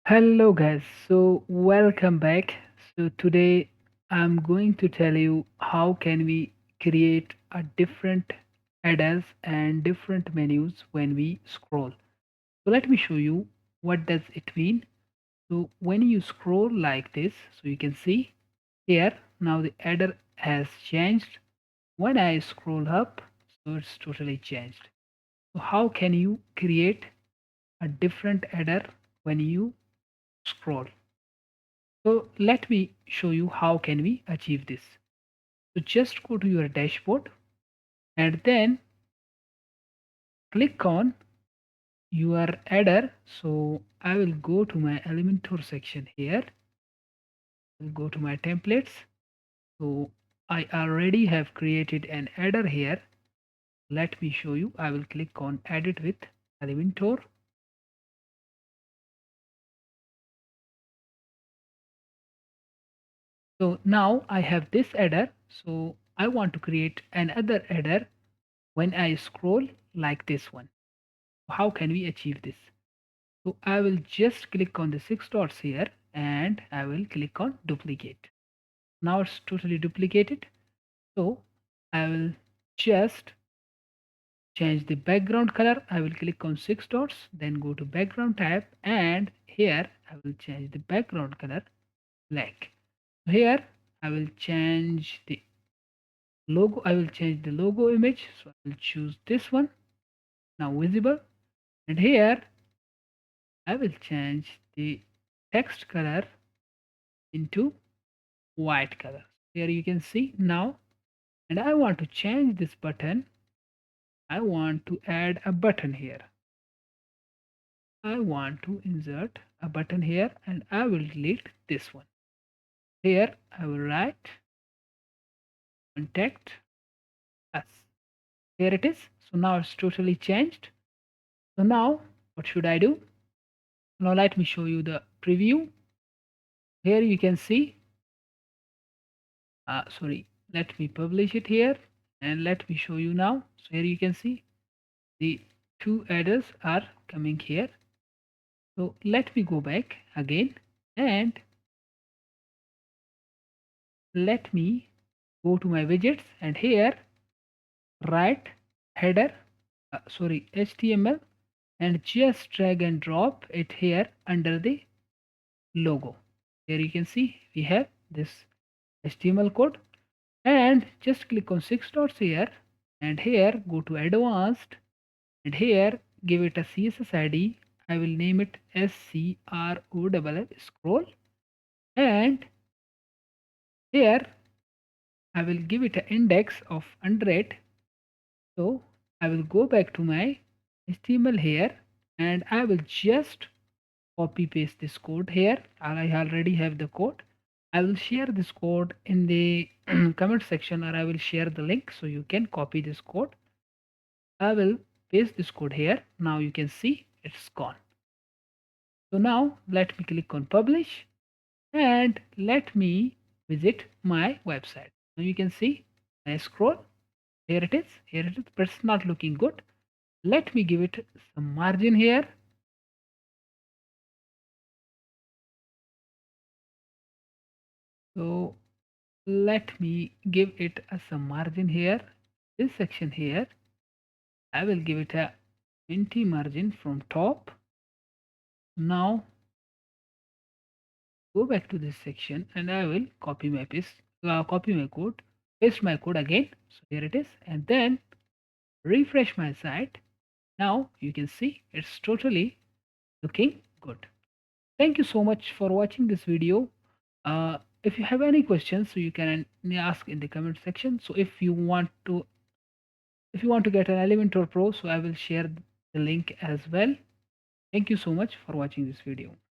Hello guys, so welcome back. So today I'm going to tell you how can we create a different headers and different menus when we scroll. So let me show you what does it mean. So when you scroll like this, so you can see here now the header has changed. When I scroll up, so it's totally changed. So how can you create a different header when you scroll? So let me show you how can we achieve this. So just go to your dashboard and then click on your header. So I will go to my Elementor section here. I'll go to my templates. So I already have created an header here. Let me show you. I will click on edit with Elementor. So now I have this header. So I want to create another header when I scroll like this one. How can we achieve this? So I will just click on the six dots here and I will click on duplicate. Now it's totally duplicated. So I will just change the background color. I will click on six dots, then go to background tab, and here I will change the background color black. Here I will change the logo. I will change the logo image. So I will choose this one, now visible. And here I will change the text color into white color. Here you can see now, and I want to change this button. I want to add a button here. I want to insert a button here and I will delete this one. Here I will write contact us. Here it is. So now it's totally changed. So now what should I do? Now let me show you the preview. Here you can see, sorry, let me publish it here and let me show you now. So here you can see the two headers are coming here. So let me go back again and let me go to my widgets and here write header, sorry, HTML, and just drag and drop it here under the logo. Here you can see we have this HTML code and just click on six dots here and here go to advanced and here give it a CSS ID. I will name it SCROLL scroll and here I will give it an index of 100. So I will go back to my HTML here and I will just copy paste this code here. I already have the code. I will share this code in the comment section or I will share the link so you can copy this code. I will paste this code here. Now you can see it's gone. So now let me click on publish and let me visit my website. Now you can see I scroll. Here it is. Here it is, but it's not looking good. Let me give it some margin here. So let me give it some margin here. This section here, I will give it a 20 margin from top. Now go back to this section and I will copy my code, paste my code again. So here it is, and then refresh my site. Now you can see it's totally looking good. Thank you so much for watching this video. If you have any questions, so you can ask in the comment section. So if you want to get an Elementor Pro, so I will share the link as well. Thank you so much for watching this video.